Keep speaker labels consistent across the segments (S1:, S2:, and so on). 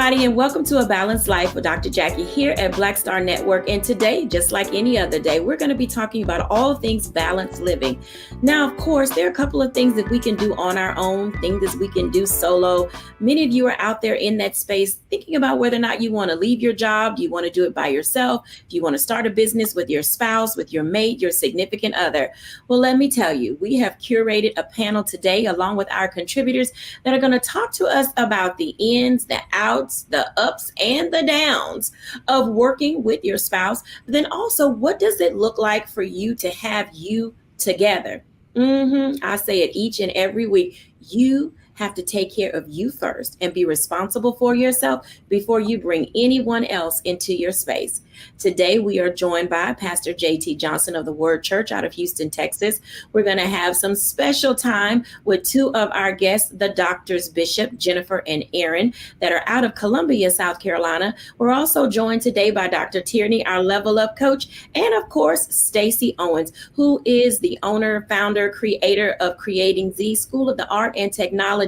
S1: everybody, and welcome to A Balanced Life with Dr. Jacquie here at Black Star Network. And today, just like any other day, we're going to be talking about all things balanced living. Now, of course, there are a couple of things that we can do on our own, things that we can do solo. Many of you are out there in that space thinking about whether or not you want to leave your job. Do you want to do it by yourself? Do you want to start a business with your spouse, with your mate, your significant other? Well, let me tell you, we have curated a panel today along with our contributors that are going to talk to us about the ins, the outs, the ups, and the downs of working with your spouse. But then also, what does it look like for you to have you together? I say it each and every week. You have to take care of you first and be responsible for yourself before you bring anyone else into your space. Today, we are joined by Pastor J.T. Johnson of the Word Church out of Houston, Texas. We're going to have some special time with two of our guests, the doctors, Bishop Jennifer and Aaron, that are out of Columbia, South Carolina. We're also joined today by Dr. Tierney, our Level Up coach, and of course, Stacey Owens, who is the owner, founder, creator of Creating Z School of the Art and Technology.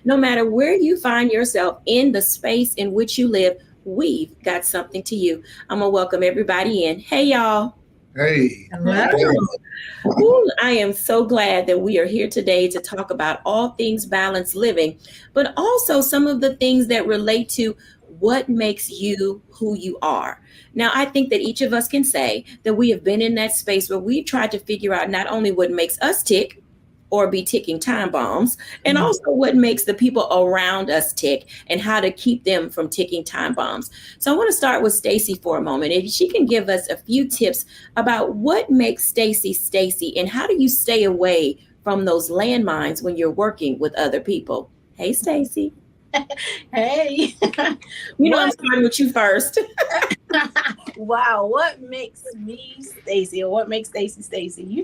S1: No matter where you find yourself in the space in which you live, we've got something to you. I'm going to welcome everybody in. Hey, y'all.
S2: Hey.
S1: Ooh, I am so glad that we are here today to talk about all things balanced living, but also some of the things that relate to what makes you who you are. Now, I think that each of us can say that we have been in that space where we tried to figure out not only what makes us tick, or be ticking time bombs, and also what makes the people around us tick and how to keep them from ticking time bombs. So I want to start with Stacey for a moment. If she can give us a few tips about what makes Stacey Stacey and how do you stay away from those landmines when you're working with other people. Hey, Stacey.
S3: Hey.
S1: I'm starting with you first.
S3: Wow, what makes me Stacey, or what makes Stacey Stacey?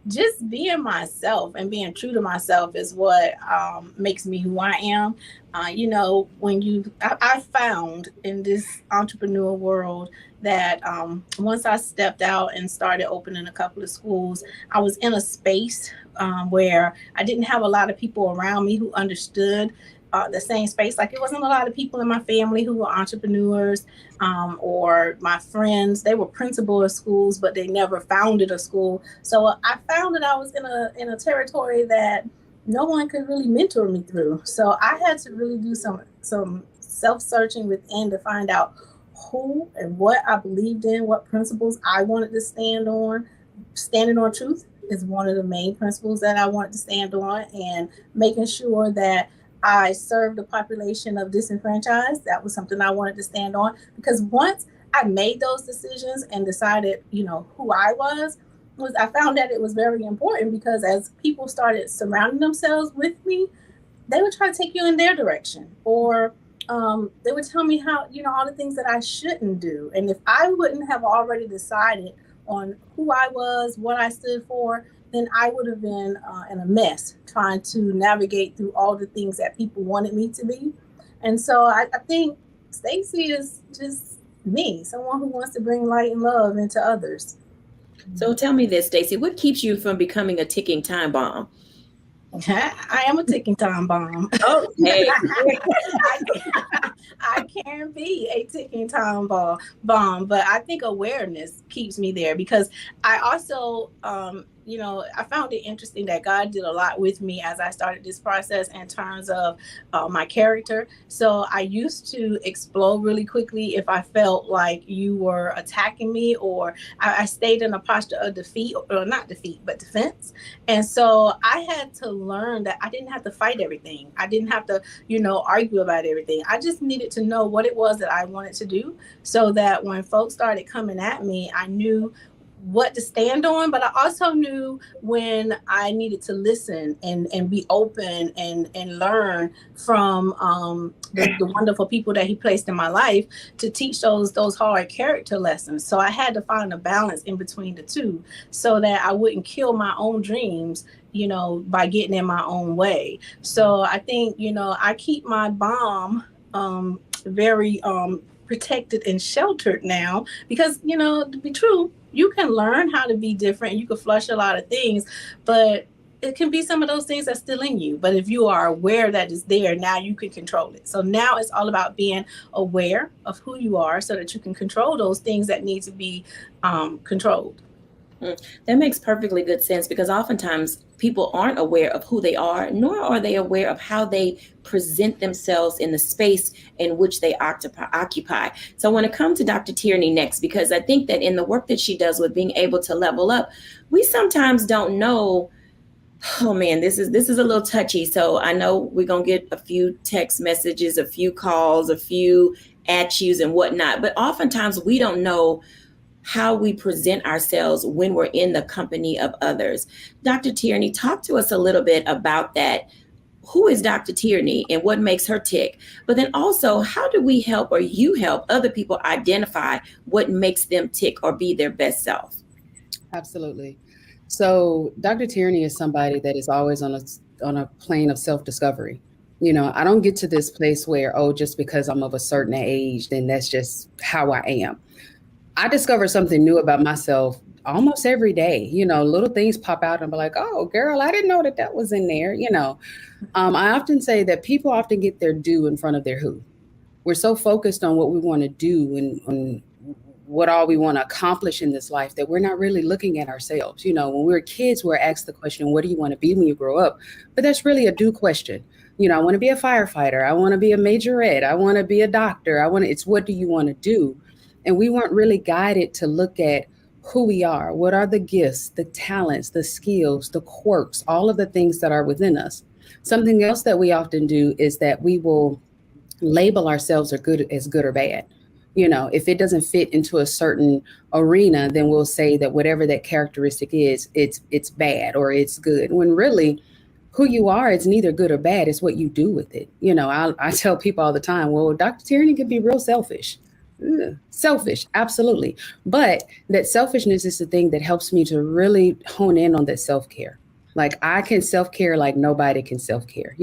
S3: Just being myself and being true to myself is what makes me who I am. I found in this entrepreneur world that once I stepped out and started opening a couple of schools, I was in a space where I didn't have a lot of people around me who understood the same space. Like, it wasn't a lot of people in my family who were entrepreneurs or my friends. They were principal of schools, but they never founded a school. So I found that I was in a territory that no one could really mentor me through. So I had to really do some self-searching within to find out who and what I believed in, what principles I wanted to stand on. Standing on truth is one of the main principles that I wanted to stand on, and making sure that I served the population of disenfranchised. That was something I wanted to stand on, because once I made those decisions and decided, who I was I found that it was very important, because as people started surrounding themselves with me, they would try to take you in their direction, or they would tell me how, all the things that I shouldn't do. And if I wouldn't have already decided on who I was, what I stood for, then I would have been in a mess trying to navigate through all the things that people wanted me to be. And so I think Stacey is just me, someone who wants to bring light and love into others.
S1: So tell me this, Stacey, what keeps you from becoming a ticking time bomb?
S3: I am a ticking time bomb.
S1: Oh, hey.
S3: I can be a ticking time bomb, but I think awareness keeps me there, because I also, I found it interesting that God did a lot with me as I started this process in terms of my character. So I used to explode really quickly if I felt like you were attacking me, or I stayed in a posture of defeat, or not defeat, but defense. And so I had to learn that I didn't have to fight everything. I didn't have to, argue about everything. I just needed to know what it was that I wanted to do, so that when folks started coming at me, I knew what to stand on, but I also knew when I needed to listen and be open and learn from the wonderful people that he placed in my life to teach those hard character lessons. So I had to find a balance in between the two, so that I wouldn't kill my own dreams, by getting in my own way. So I think, I keep my bomb very protected and sheltered now, because, to be true, you can learn how to be different. You can flush a lot of things, but it can be some of those things that's still in you. But if you are aware that it's there, now you can control it. So now it's all about being aware of who you are so that you can control those things that need to be controlled.
S1: That makes perfectly good sense because oftentimes people aren't aware of who they are, nor are they aware of how they present themselves in the space in which they occupy. So I want to come to Dr. Tierney next because I think that in the work that she does with being able to level up, we sometimes don't know. Oh man, this is a little touchy. So I know we're gonna get a few text messages, a few calls, a few at yous and whatnot. But oftentimes we don't know how we present ourselves when we're in the company of others. Dr. Tierney, talk to us a little bit about that. Who is Dr. Tierney and what makes her tick? But then also, how do we help or you help other people identify what makes them tick or be their best self?
S2: Absolutely. So Dr. Tierney is somebody that is always on a plane of self-discovery. I don't get to this place where, oh, just because I'm of a certain age, then that's just how I am. I discover something new about myself almost every day. Little things pop out and I'm like, oh, girl, I didn't know that was in there. I often say that people often get their due in front of their who. We're so focused on what we want to do and what all we want to accomplish in this life that we're not really looking at ourselves. When we're kids, we're asked the question, what do you want to be when you grow up? But that's really a due question. I want to be a firefighter. I want to be a majorette. I want to be a doctor. It's what do you want to do? And we weren't really guided to look at who we are. What are the gifts, the talents, the skills, the quirks, all of the things that are within us. Something else that we often do is that we will label ourselves as good or bad. If it doesn't fit into a certain arena, then we'll say that whatever that characteristic is, it's bad or it's good. When really who you are, it's neither good or bad. It's what you do with it. I tell people all the time, well, Dr. Tierney can be real selfish. Selfish, absolutely. But that selfishness is the thing that helps me to really hone in on that self-care. Like I can self-care like nobody can self-care,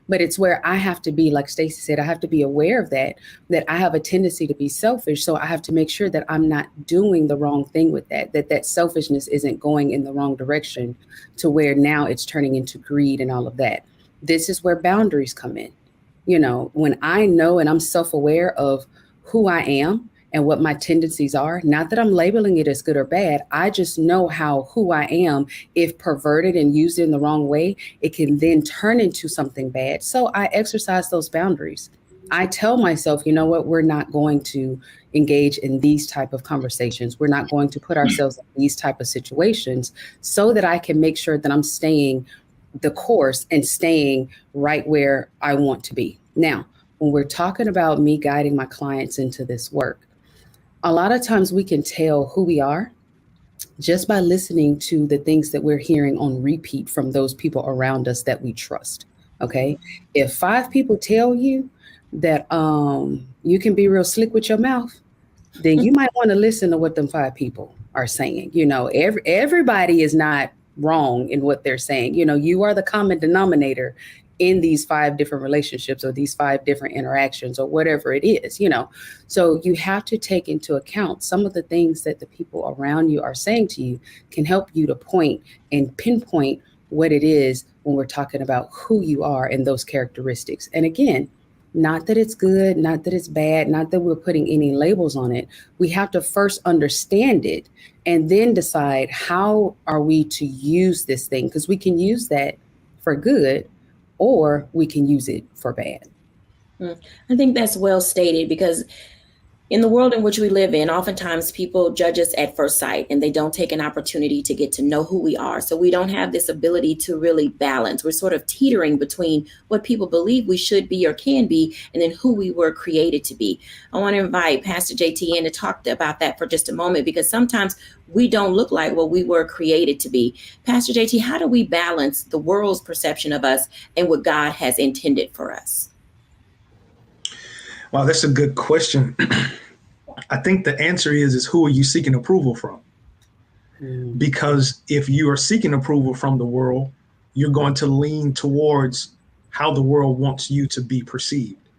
S2: but it's where I have to be, like Stacey said, I have to be aware of that I have a tendency to be selfish. So I have to make sure that I'm not doing the wrong thing with that selfishness isn't going in the wrong direction to where now it's turning into greed and all of that. This is where boundaries come in. When I know and I'm self-aware of who I am and what my tendencies are, not that I'm labeling it as good or bad. I just know who I am, if perverted and used in the wrong way, it can then turn into something bad. So I exercise those boundaries. I tell myself, you know what, we're not going to engage in these type of conversations. We're not going to put ourselves in these type of situations so that I can make sure that I'm staying the course and staying right where I want to be. Now, when we're talking about me guiding my clients into this work, a lot of times we can tell who we are just by listening to the things that we're hearing on repeat from those people around us that we trust. Okay. If 5 people tell you that you can be real slick with your mouth, then you might want to listen to what them 5 people are saying. Everybody is not wrong in what they're saying. You are the common denominator in these 5 different relationships or these 5 different interactions or whatever it is, So you have to take into account some of the things that the people around you are saying to you can help you to point and pinpoint what it is when we're talking about who you are and those characteristics. And again, not that it's good, not that it's bad, not that we're putting any labels on it. We have to first understand it and then decide how are we to use this thing, because we can use that for good or we can use it for bad.
S1: I think that's well stated because in the world in which we live in, oftentimes people judge us at first sight and they don't take an opportunity to get to know who we are. So we don't have this ability to really balance. We're sort of teetering between what people believe we should be or can be and then who we were created to be. I want to invite Pastor JT in to talk about that for just a moment because sometimes we don't look like what we were created to be. Pastor JT, how do we balance the world's perception of us and what God has intended for us?
S4: Wow, that's a good question. I think the answer is who are you seeking approval from? Because if you are seeking approval from the world, you're going to lean towards how the world wants you to be perceived.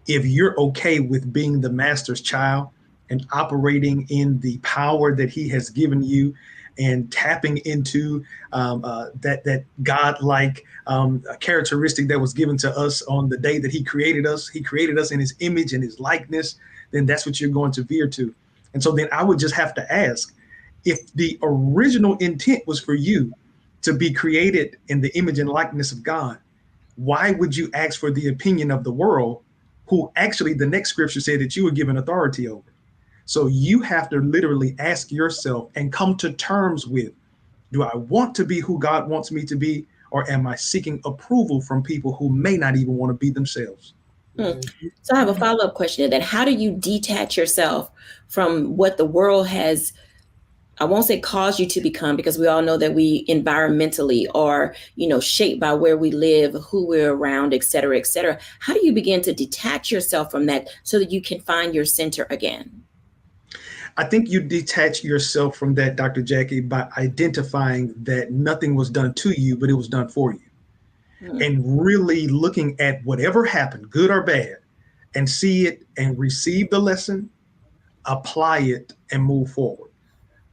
S4: If you're okay with being the master's child and operating in the power that he has given you and tapping into that God-like characteristic that was given to us on the day that he created us. He created us in his image and his likeness. Then that's what you're going to veer to. And so then I would just have to ask, if the original intent was for you to be created in the image and likeness of God, why would you ask for the opinion of the world, who actually the next scripture said that you were given authority over? So you have to literally ask yourself and come to terms with, do I want to be who God wants me to be, or am I seeking approval from people who may not even want to be themselves?
S1: So I have a follow-up question to that. How do you detach yourself from what the world has, I won't say caused you to become, because we all know that we environmentally are, shaped by where we live, who we're around, et cetera, et cetera. How do you begin to detach yourself from that so that you can find your center again?
S4: I think you detach yourself from that, Dr. Jacquie, by identifying that nothing was done to you, but it was done for you. And really looking at whatever happened, good or bad, and see it and receive the lesson, apply it, and move forward.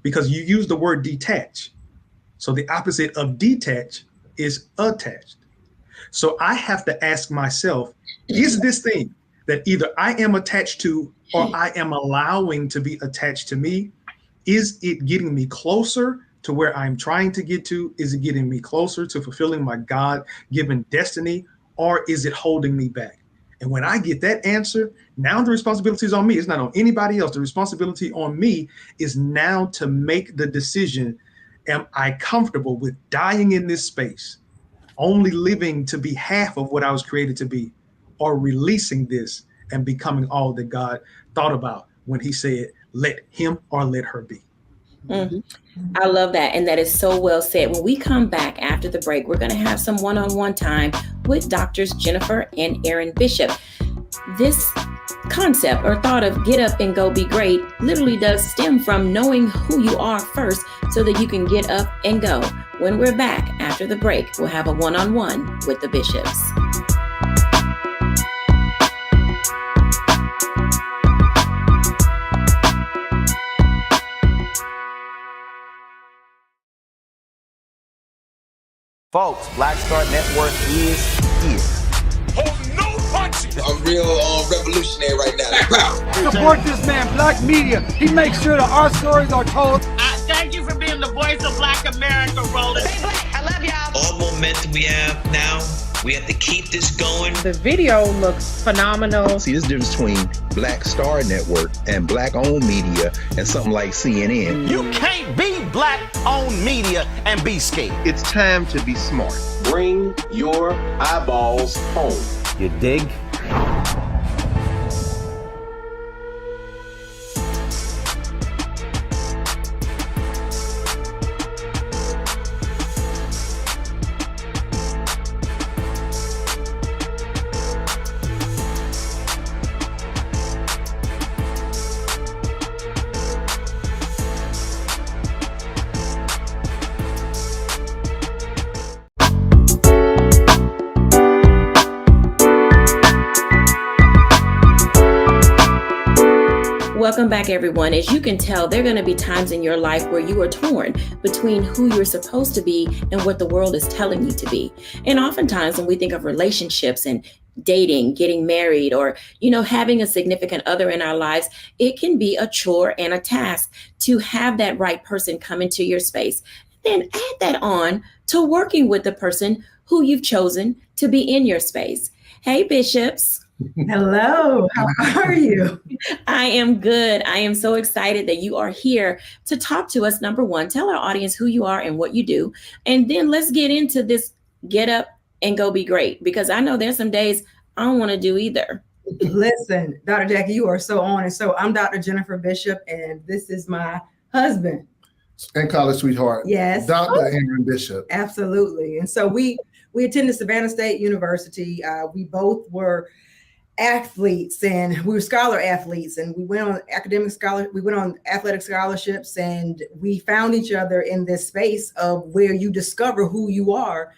S4: Because you use the word detach. So the opposite of detach is attached. So I have to ask myself, is this thing that either I am attached to or I am allowing to be attached to me, is it getting me closer to where I'm trying to get to? Is it getting me closer to fulfilling my God-given destiny, or is it holding me back? And when I get that answer, now the responsibility is on me. It's not on anybody else. The responsibility on me is now to make the decision. Am I comfortable with dying in this space, only living to be half of what I was created to be, or releasing this and becoming all that God thought about when he said, let him or let her be?
S1: I love that. And that is so well said. When we come back after the break, we're going to have some one-on-one time with Doctors Jennifer and Aaron Bishop. This concept or thought of get up and go be great literally does stem from knowing who you are first so that you can get up and go. When we're back after the break, we'll have a one-on-one with the Bishops.
S5: Folks, Black Star Network is here.
S6: Hold no punches.
S7: I'm real revolutionary right now.
S8: Support this man, Black Media. He makes sure that our stories are told.
S6: Thank you for being the voice of Black America, Roland.
S9: Stay black. I love y'all.
S10: All momentum we have now, we have to keep this going.
S11: The video looks phenomenal.
S12: See, this difference between Black Star Network and Black-owned media and something like CNN.
S6: You can't be Black-owned media and be scared.
S13: It's time to be smart.
S14: Bring your eyeballs home.
S5: You dig?
S1: Welcome back, everyone. As you can tell, there are going to be times in your life where you are torn between who you're supposed to be and what the world is telling you to be. And oftentimes when we think of relationships and dating, getting married, or, having a significant other in our lives, it can be a chore and a task to have that right person come into your space. Then add that on to working with the person who you've chosen to be in your space. Hey, Bishops.
S15: Hello, how are you?
S1: I am good. I am so excited that you are here to talk to us. Number one, tell our audience who you are and what you do. And then let's get into this get up and go be great, because I know there's some days I don't want to do either.
S15: Listen, Dr. Jacquie, you are so on. And so I'm Dr. Jennifer Bishop, and this is my husband.
S16: And college sweetheart.
S15: Yes.
S16: Dr. Aaron Bishop.
S15: Absolutely. And so we attended Savannah State University. We both were athletes, and we were scholar athletes, and we went on athletic scholarships, and we found each other in this space of where you discover who you are,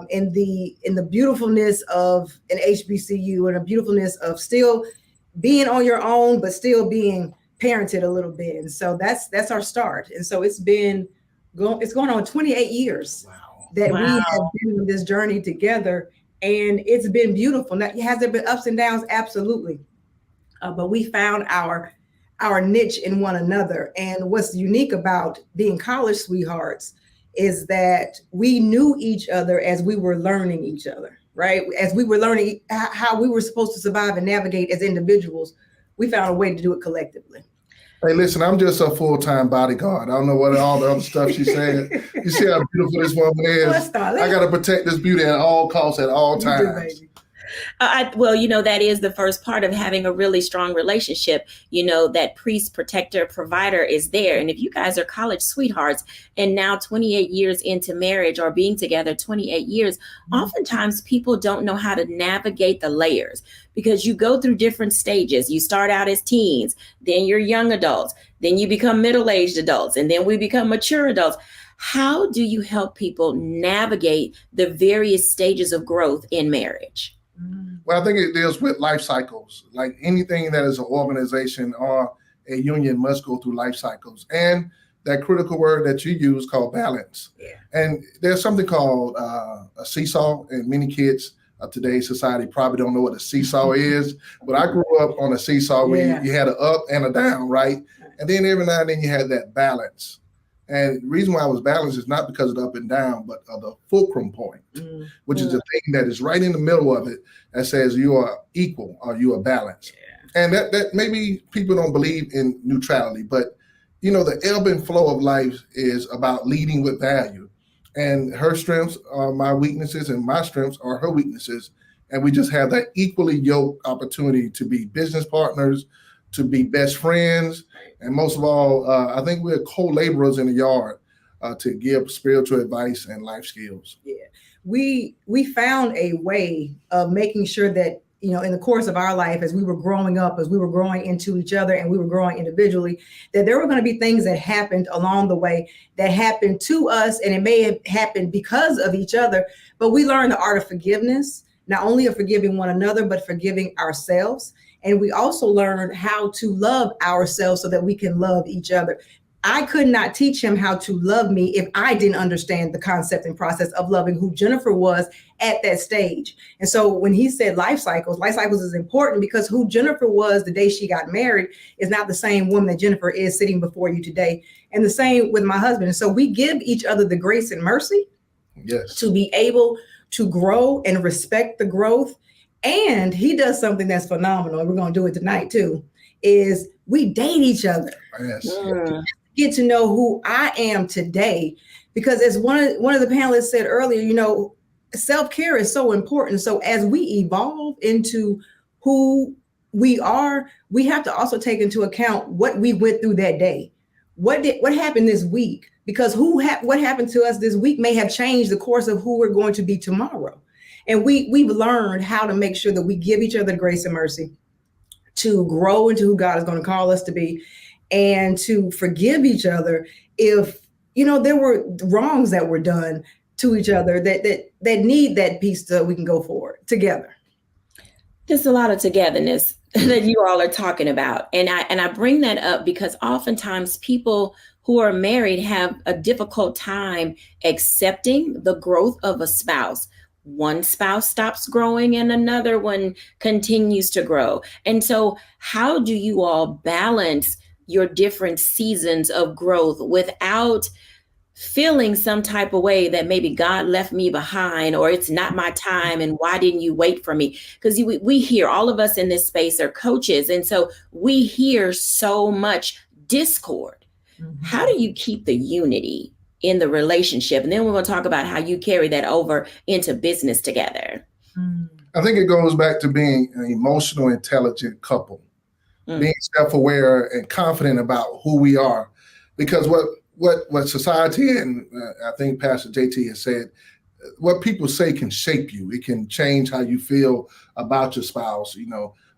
S15: in the beautifulness of an HBCU, and a beautifulness of still being on your own, but still being parented a little bit. And so that's our start. And so it's been it's going on 28 years that we have been on this journey together, and it's been beautiful. Now, has there been ups and downs? Absolutely. But we found our niche in one another. And what's unique about being college sweethearts is that we knew each other as we were learning each other, right? As we were learning how we were supposed to survive and navigate as individuals, we found a way to do it collectively.
S16: Hey, listen, I'm just a full-time bodyguard. I don't know what all the other stuff she said. You see how beautiful this woman is? I got to protect this beauty at all costs, at all times.
S1: Well, that is the first part of having a really strong relationship. That priest, protector, provider is there. And if you guys are college sweethearts and now 28 years into marriage or being together 28 years, oftentimes people don't know how to navigate the layers because you go through different stages. You start out as teens, then you're young adults, then you become middle-aged adults, and then we become mature adults. How do you help people navigate the various stages of growth in marriage?
S16: Well, I think it deals with life cycles. Like anything that is an organization or a union must go through life cycles. And that critical word that you use called balance. Yeah. And there's something called a seesaw, and many kids of today's society probably don't know what a seesaw is. But I grew up on a seesaw where you had an up and a down, right? And then every now and then you had that balance. And the reason why I was balanced is not because of the up and down, but of the fulcrum point, which is the thing that is right in the middle of it that says you are equal or you are balanced. Yeah. And that maybe people don't believe in neutrality, but the ebb and flow of life is about leading with value. And her strengths are my weaknesses and my strengths are her weaknesses. And we just have that equally yoked opportunity to be business partners, to be best friends. And most of all, I think we're co-laborers in the yard to give spiritual advice and life skills. Yeah,
S15: we found a way of making sure that, in the course of our life, as we were growing up, as we were growing into each other and we were growing individually, that there were going to be things that happened along the way that happened to us, and it may have happened because of each other, but we learned the art of forgiveness, not only of forgiving one another, but forgiving ourselves. And we also learned how to love ourselves so that we can love each other. I could not teach him how to love me if I didn't understand the concept and process of loving who Jennifer was at that stage. And so when he said life cycles is important because who Jennifer was the day she got married is not the same woman that Jennifer is sitting before you today. And the same with my husband. And so we give each other the grace and mercy to be able to grow and respect the growth. And he does something that's phenomenal, and we're going to do it tonight too, is we date each other. Yes. Get to know who I am today, because as one of the panelists said earlier, self-care is so important. So as we evolve into who we are, we have to also take into account what we went through that day. What happened this week? Because what happened to us this week may have changed the course of who we're going to be tomorrow. And we've learned how to make sure that we give each other grace and mercy to grow into who God is going to call us to be, and to forgive each other if, there were wrongs that were done to each other that need that piece so we can go forward together.
S1: There's a lot of togetherness that you all are talking about. And I bring that up because oftentimes people who are married have a difficult time accepting the growth of a spouse. One spouse stops growing and another one continues to grow. And so how do you all balance your different seasons of growth without feeling some type of way that maybe God left me behind, or it's not my time, and why didn't you wait for me? Because we hear, all of us in this space are coaches, and so we hear so much discord. Mm-hmm. How do you keep the unity in the relationship? And then we're going to talk about how you carry that over into business together.
S16: I think it goes back to being an emotional, intelligent couple, being self-aware and confident about who we are. Because what society, and I think Pastor JT has said, what people say can shape you. It can change how you feel about your spouse.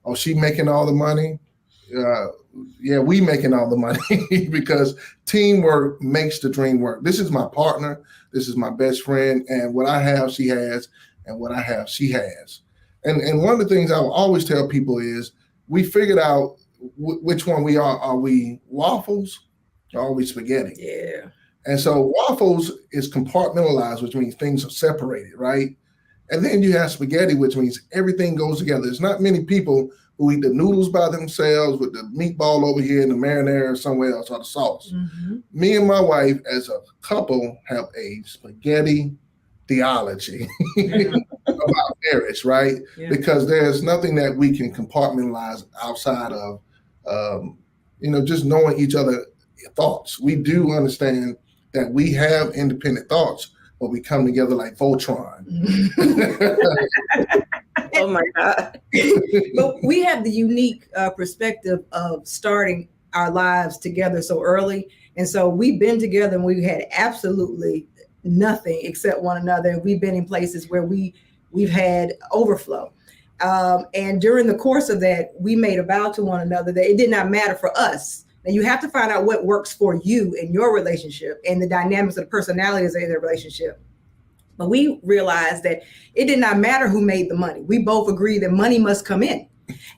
S16: Oh, she making all the money? Yeah, we making all the money because teamwork makes the dream work. This is my partner. This is my best friend. And what I have, she has. And what I have, she has. And one of the things I will always tell people is we figured out which one we are. Are we waffles or are we spaghetti?
S15: Yeah.
S16: And so waffles is compartmentalized, which means things are separated, right? And then you have spaghetti, which means everything goes together. There's not many people who eat the noodles by themselves with the meatball over here and the marinara somewhere else or the sauce. Mm-hmm. Me and my wife, as a couple, have a spaghetti theology about marriage, right? Yeah. Because there's nothing that we can compartmentalize outside of, just knowing each other's thoughts. We do understand that we have independent thoughts, but we come together like Voltron.
S1: Oh my God.
S15: But we have the unique perspective of starting our lives together so early. And so we've been together and we've had absolutely nothing except one another. And we've been in places where we've had overflow. And during the course of that, we made a vow to one another that it did not matter for us. Now you have to find out what works for you in your relationship and the dynamics of the personalities in their relationship. But we realized that it did not matter who made the money. We both agreed that money must come in.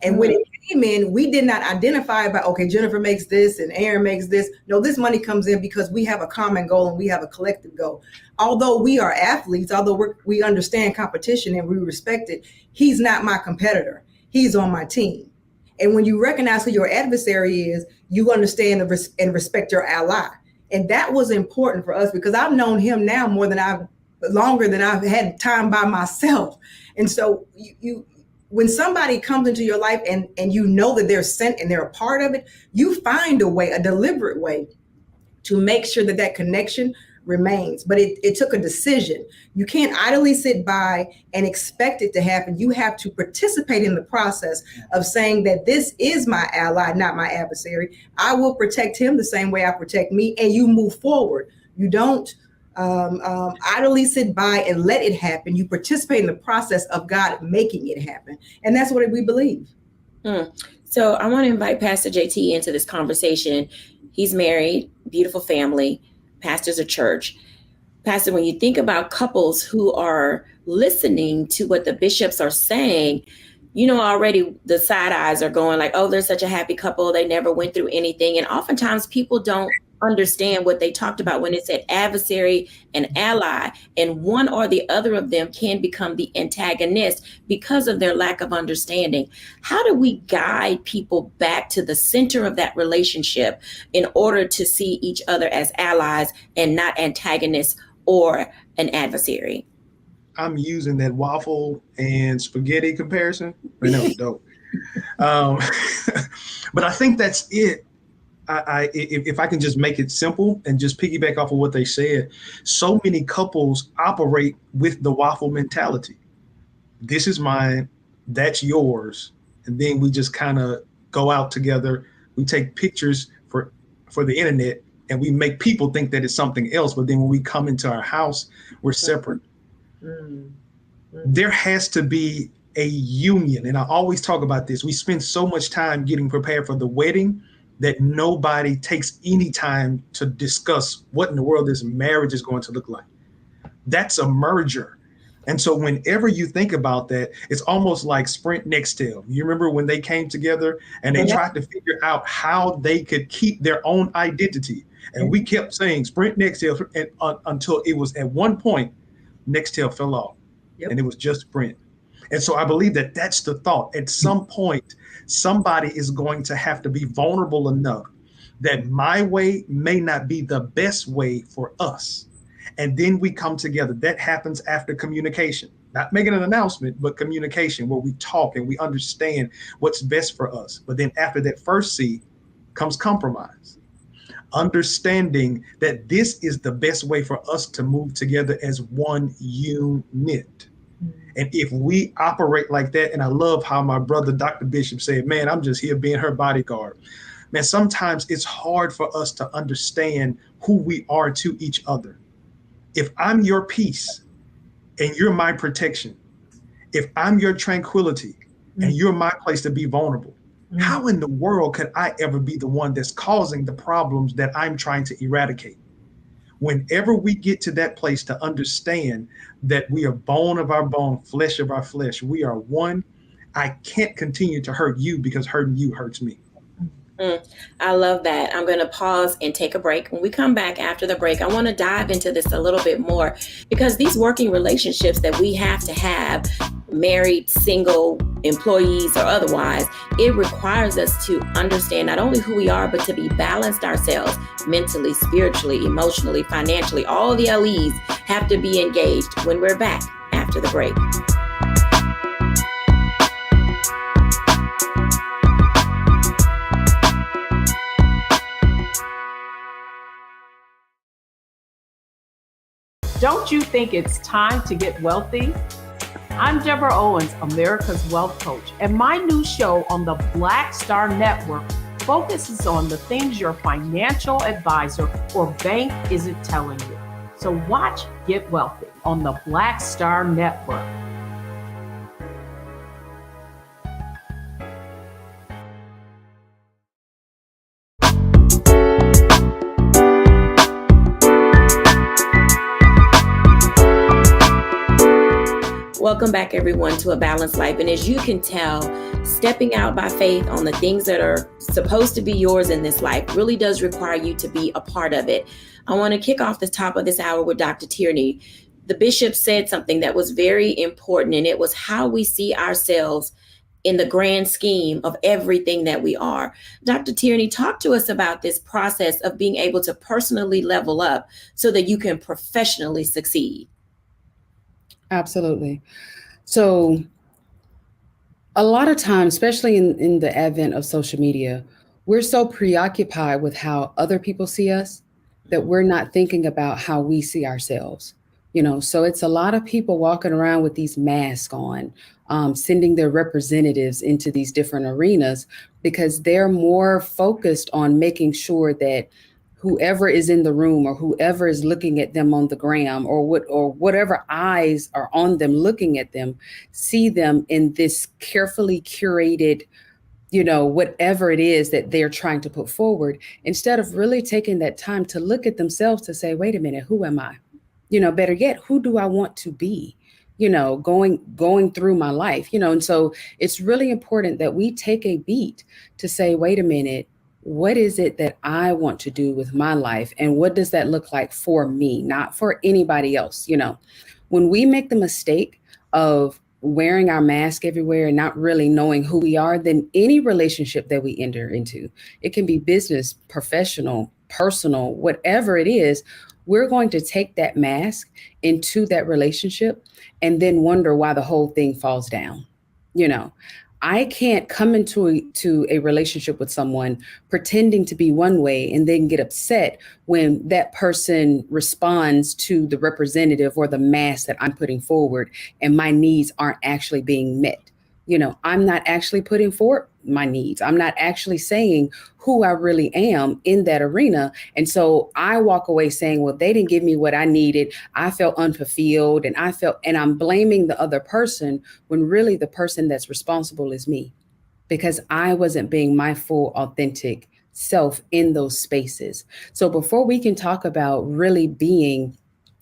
S15: And when it came in, we did not identify by, okay, Jennifer makes this and Aaron makes this. No, this money comes in because we have a common goal and we have a collective goal. Although we are athletes, although we understand competition and we respect it, he's not my competitor. He's on my team. And when you recognize who your adversary is, you understand and respect your ally. And that was important for us because I've known him now longer than I've had time by myself. And so when somebody comes into your life and you know that they're sent and they're a part of it, you find a deliberate way to make sure that connection remains. But it took a decision. You can't idly sit by and expect it to happen. You have to participate in the process of saying that this is my ally, not my adversary. I will protect him the same way I protect me, and you move forward. You don't idly sit by and let it happen. You participate in the process of God making it happen. And that's what we believe.
S1: So I want to invite Pastor JT into this conversation. He's married, beautiful family, pastors a church. Pastor, when you think about couples who are listening to what the bishops are saying, already the side eyes are going like, oh, they're such a happy couple. They never went through anything. And oftentimes people don't understand what they talked about when it said adversary and ally, and one or the other of them can become the antagonist because of their lack of understanding. How do we guide people back to the center of that relationship in order to see each other as allies and not antagonists or an adversary?
S4: I'm using that waffle and spaghetti comparison. I know, dope. But I think that's it. If I can just make it simple and just piggyback off of what they said, so many couples operate with the waffle mentality. This is mine, that's yours. And then we just kind of go out together. We take pictures for the internet and we make people think that it's something else. But then when we come into our house, we're separate. There has to be a union. And I always talk about this. We spend so much time getting prepared for the wedding that nobody takes any time to discuss what in the world this marriage is going to look like. That's a merger. And so whenever you think about that, it's almost like Sprint Nextel. You remember when they came together and they tried to figure out how they could keep their own identity. And we kept saying Sprint Nextel until it was at one point, Nextel fell off and it was just Sprint. And so I believe that that's the thought. At some point, somebody is going to have to be vulnerable enough that my way may not be the best way for us. And then we come together. That happens after communication, not making an announcement, but communication where we talk and we understand what's best for us. But then after that first C comes compromise, understanding that this is the best way for us to move together as one unit. And if we operate like that, and I love how my brother, Dr. Bishop said, man, I'm just here being her bodyguard. Man, sometimes it's hard for us to understand who we are to each other. If I'm your peace and you're my protection, if I'm your tranquility and you're my place to be vulnerable, how in the world could I ever be the one that's causing the problems that I'm trying to eradicate? Whenever we get to that place to understand that we are bone of our bone, flesh of our flesh, we are one, I can't continue to hurt you because hurting you hurts me.
S1: I love that. I'm going to pause and take a break. When we come back after the break, I want to dive into this a little bit more, because these working relationships that we have to have, married, single, employees, or otherwise, it requires us to understand not only who we are, but to be balanced ourselves mentally, spiritually, emotionally, financially. All the LEs have to be engaged when we're back after the break.
S11: Don't you think it's time to get wealthy? I'm Deborah Owens, America's Wealth Coach, and my new show on the Black Star Network focuses on the things your financial advisor or bank isn't telling you. So watch Get Wealthy on the Black Star Network.
S1: Welcome back, everyone, to A Balanced Life. And as you can tell, stepping out by faith on the things that are supposed to be yours in this life really does require you to be a part of it. I want to kick off the top of this hour with Dr. Tierney. The bishop said something that was very important, and it was how we see ourselves in the grand scheme of everything that we are. Dr. Tierney, talk to us about this process of being able to personally level up so that you can professionally succeed.
S2: Absolutely. So a lot of times, especially in the advent of social media, we're so preoccupied with how other people see us that we're not thinking about how we see ourselves. So it's a lot of people walking around with these masks on, sending their representatives into these different arenas because they're more focused on making sure that whoever is in the room or whoever is looking at them on the gram or whatever eyes are on them looking at them, see them in this carefully curated, whatever it is that they're trying to put forward, instead of really taking that time to look at themselves to say, wait a minute, who am I? Better yet, who do I want to be? Going through my life, and so it's really important that we take a beat to say, wait a minute, what is it that I want to do with my life? And what does that look like for me, not for anybody else? When we make the mistake of wearing our mask everywhere and not really knowing who we are, then any relationship that we enter into, it can be business, professional, personal, whatever it is, we're going to take that mask into that relationship and then wonder why the whole thing falls down. I can't come into a relationship with someone pretending to be one way and then get upset when that person responds to the representative or the mask that I'm putting forward and my needs aren't actually being met. I'm not actually putting forward my needs. I'm not actually saying who I really am in that arena. And so I walk away saying, well, they didn't give me what I needed. I felt unfulfilled and I'm blaming the other person when really the person that's responsible is me, because I wasn't being my full authentic self in those spaces. So before we can talk about really being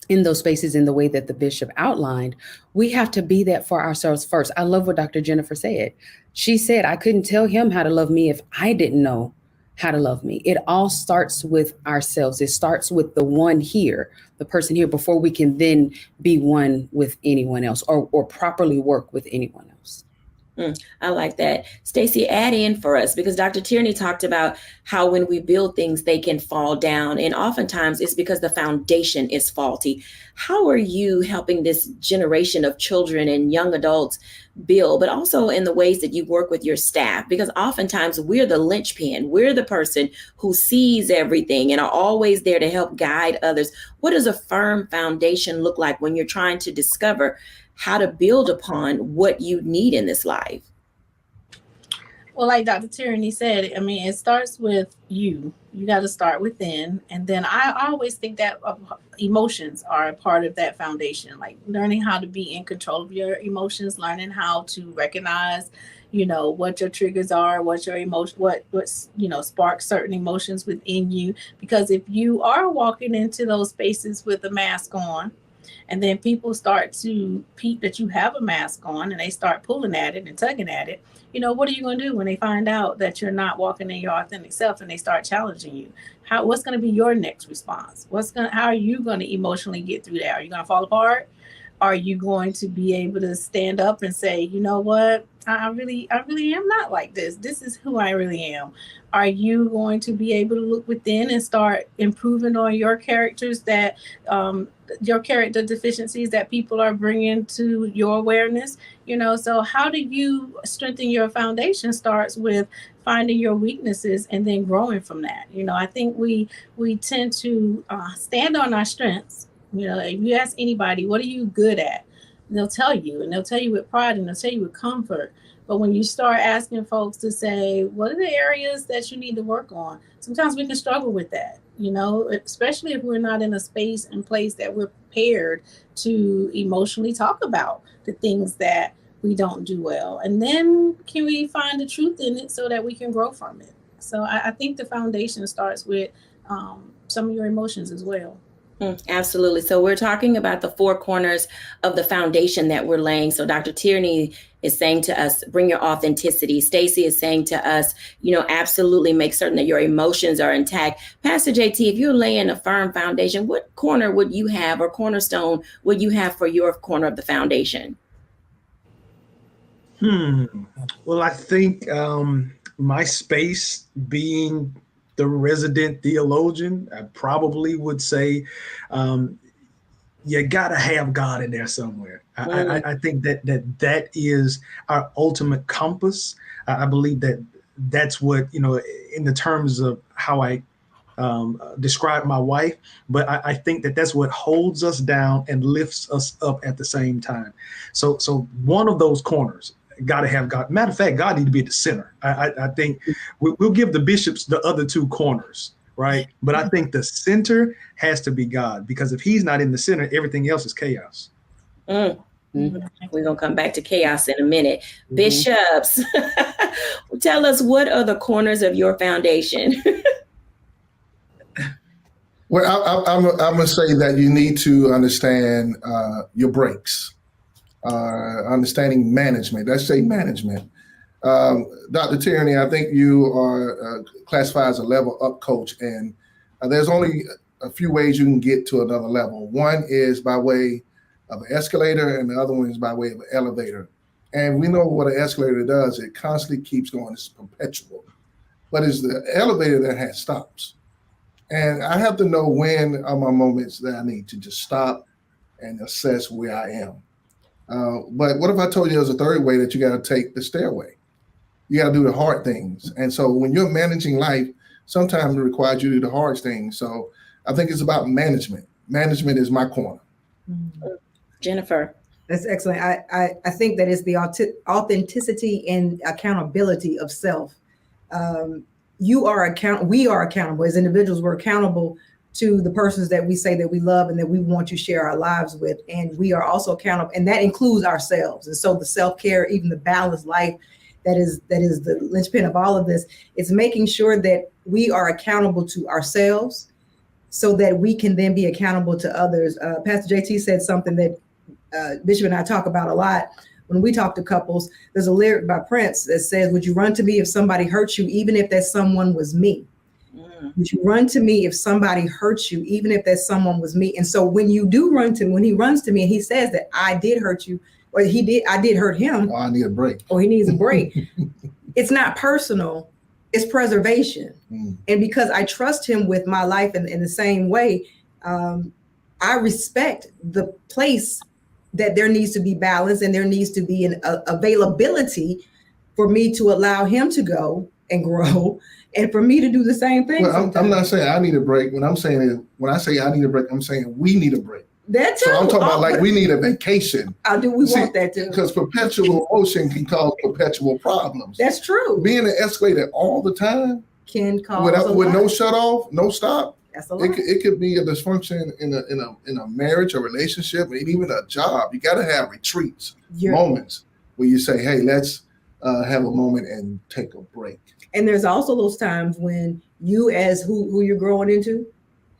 S2: in those spaces in the way that the bishop outlined, we have to be that for ourselves first. I love what Dr. Jennifer said. She said, I couldn't tell him how to love me if I didn't know how to love me. It all starts with ourselves. It starts with the one here, the person here, before we can then be one with anyone else or properly work with anyone else.
S1: I like that. Stacey, add in for us, because Dr. Tierney talked about how when we build things, they can fall down. And oftentimes it's because the foundation is faulty. How are you helping this generation of children and young adults build, but also in the ways that you work with your staff? Because oftentimes we're the linchpin. We're the person who sees everything and are always there to help guide others. What does a firm foundation look like when you're trying to discover how to build upon what you need in this life?
S3: Well, like Dr. Tierney said, it starts with you. You got to start within. And then I always think that emotions are a part of that foundation, like learning how to be in control of your emotions, learning how to recognize, what your triggers are, what your emotion, what's sparks certain emotions within you. Because if you are walking into those spaces with a mask on, And then people start to peep that you have a mask on and they start pulling at it and tugging at it. What are you going to do when they find out that you're not walking in your authentic self and they start challenging you? What's going to be your next response? How are you going to emotionally get through that? Are you going to fall apart? Are you going to be able to stand up and say, you know what? I really am not like this. This is who I really am. Are you going to be able to look within and start improving on your characters your character deficiencies that people are bringing to your awareness? So how do you strengthen your foundation starts with finding your weaknesses and then growing from that. I think we tend to stand on our strengths. If you ask anybody, what are you good at? They'll tell you, and they'll tell you with pride, and they'll tell you with comfort. But when you start asking folks to say, what are the areas that you need to work on? Sometimes we can struggle with that, especially if we're not in a space and place that we're prepared to emotionally talk about the things that we don't do well. And then can we find the truth in it so that we can grow from it? So I think the foundation starts with some of your emotions as well.
S1: Absolutely. So we're talking about the four corners of the foundation that we're laying. So Dr. Tierney is saying to us, bring your authenticity. Stacey is saying to us, absolutely make certain that your emotions are intact. Pastor JT, if you're laying a firm foundation, what corner would you have or cornerstone would you have for your corner of the foundation?
S4: Well, I think my space being the resident theologian, I probably would say you got to have God in there somewhere. I think that is our ultimate compass. I believe that's what, in the terms of how I describe my wife, but I think that's what holds us down and lifts us up at the same time. So one of those corners, got to have God. Matter of fact, God need to be at the center. I think we'll give the bishops the other two corners, right? But I think the center has to be God, because if he's not in the center, everything else is chaos.
S1: We're going to come back to chaos in a minute. Bishops, tell us, what are the corners of your foundation?
S16: Well, I'm going to say that you need to understand your breaks. Understanding management. Let's say management. Dr. Tierney, I think you are classified as a level up coach, and there's only a few ways you can get to another level. One is by way of an escalator, and the other one is by way of an elevator. And we know what an escalator does. It constantly keeps going. It's perpetual. But it's the elevator that has stops. And I have to know when are my moments that I need to just stop and assess where I am. But what if I told you there's a third way, that you got to take the stairway? You got to do the hard things. And so when you're managing life, sometimes it requires you to do the hard things. So I think it's about management. Management is my corner.
S1: Jennifer.
S15: That's excellent. I think that is the authenticity and accountability of self. We are accountable as individuals. We're accountable to the persons that we say that we love and that we want to share our lives with. And we are also accountable, and that includes ourselves. And so the self-care, even the balanced life, that is the linchpin of all of this. It's making sure that we are accountable to ourselves so that we can then be accountable to others. Pastor JT said something that Bishop and I talk about a lot when we talk to couples. There's a lyric by Prince that says, would you run to me if somebody hurt you, even if that someone was me? Would you run to me if somebody hurts you, even if that someone was me? And so when you do when he runs to me and he says that I did hurt you, or I did hurt him.
S16: Oh, I need a break.
S15: Or he needs a break. It's not personal, it's preservation. And because I trust him with my life in the same way, I respect the place that there needs to be balance, and there needs to be an availability for me to allow him to go and grow, and for me to do the same thing.
S16: Well, I'm not saying I need a break. When I say I need a break, I'm saying we need a break.
S15: That's
S16: so I'm talking about like we need a vacation.
S15: We want that too.
S16: Because perpetual motion can cause perpetual problems.
S15: That's true.
S16: Being an escalator all the time
S15: can cause
S16: with no shut off, no stop.
S15: That's a lot.
S16: It could be a dysfunction in a marriage, a relationship, and even a job. You got to have retreats, moments where you say, "Hey, let's have a moment and take a break."
S15: And there's also those times when you, as who you're growing into,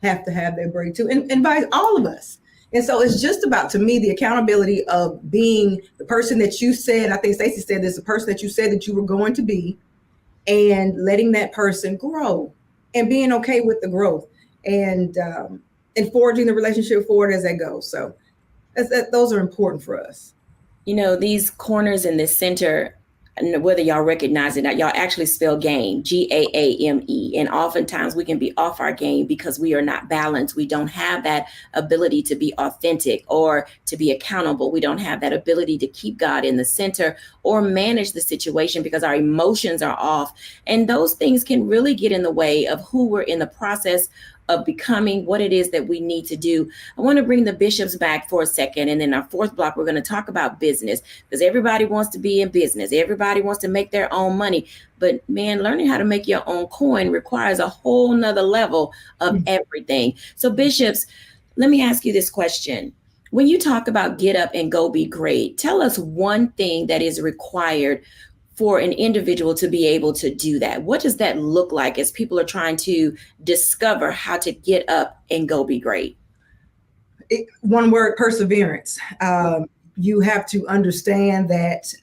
S15: have to have that break too. And invite all of us. And so it's just about, to me, the accountability of being the person that you said, I think Stacey said this, the person that you said that you were going to be, and letting that person grow and being okay with the growth and forging the relationship forward as that goes. So those are important for us.
S1: You know, these corners in the center, whether y'all recognize it or not, y'all actually spell game, G-A-A-M-E. And oftentimes we can be off our game because we are not balanced. We don't have that ability to be authentic or to be accountable. We don't have that ability to keep God in the center or manage the situation because our emotions are off. And those things can really get in the way of who we're in the process of becoming, what it is that we need to do. I want to bring the bishops back for a second. And then our fourth block, we're going to talk about business because everybody wants to be in business. Everybody wants to make their own money. But man, learning how to make your own coin requires a whole nother level of everything. So bishops, let me ask you this question. When you talk about get up and go be great, tell us one thing that is required for an individual to be able to do that. What does that look like as people are trying to discover how to get up and go be great?
S15: One word, perseverance. You have to understand that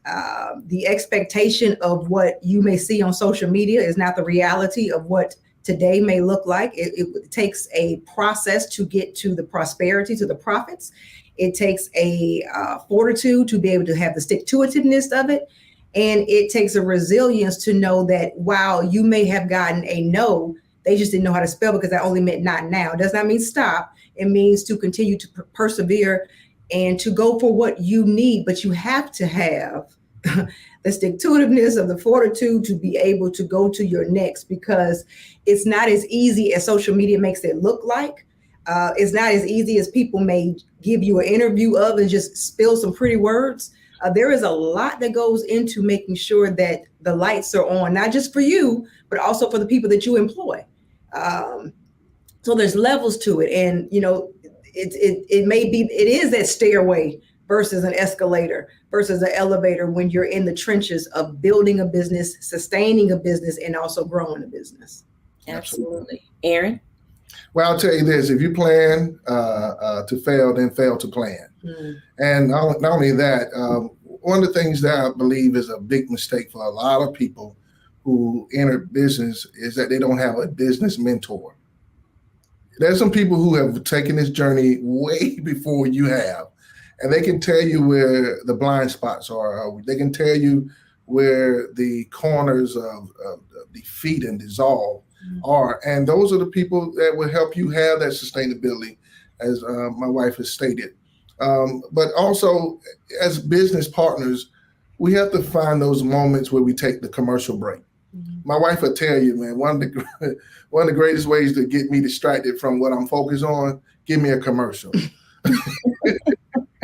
S15: the expectation of what you may see on social media is not the reality of what today may look like. It takes a process to get to the prosperity, to the profits. It takes a fortitude to be able to have the stick-to-itiveness of it. And it takes a resilience to know that while you may have gotten a no, they just didn't know how to spell because that only meant not now. It does not mean stop. It means to continue to persevere and to go for what you need. But you have to have the stick-to-itiveness of the fortitude to be able to go to your next, because it's not as easy as social media makes it look like. It's not as easy as people may give you an interview of and just spill some pretty words. There is a lot that goes into making sure that the lights are on, not just for you, but also for the people that you employ. So there's levels to it. And, you know, it is that stairway versus an escalator versus an elevator when you're in the trenches of building a business, sustaining a business, and also growing a business.
S1: Absolutely. Aaron?
S16: Well, I'll tell you this, if you plan to fail, then fail to plan. And not only that, one of the things that I believe is a big mistake for a lot of people who enter business is that they don't have a business mentor. There's some people who have taken this journey way before you have, and they can tell you where the blind spots are. They can tell you where the corners of defeat and dissolve are. And those are the people that will help you have that sustainability, as my wife has stated. But also, as business partners, we have to find those moments where we take the commercial break. My wife will tell you, man, one of the greatest ways to get me distracted from what I'm focused on, give me a commercial.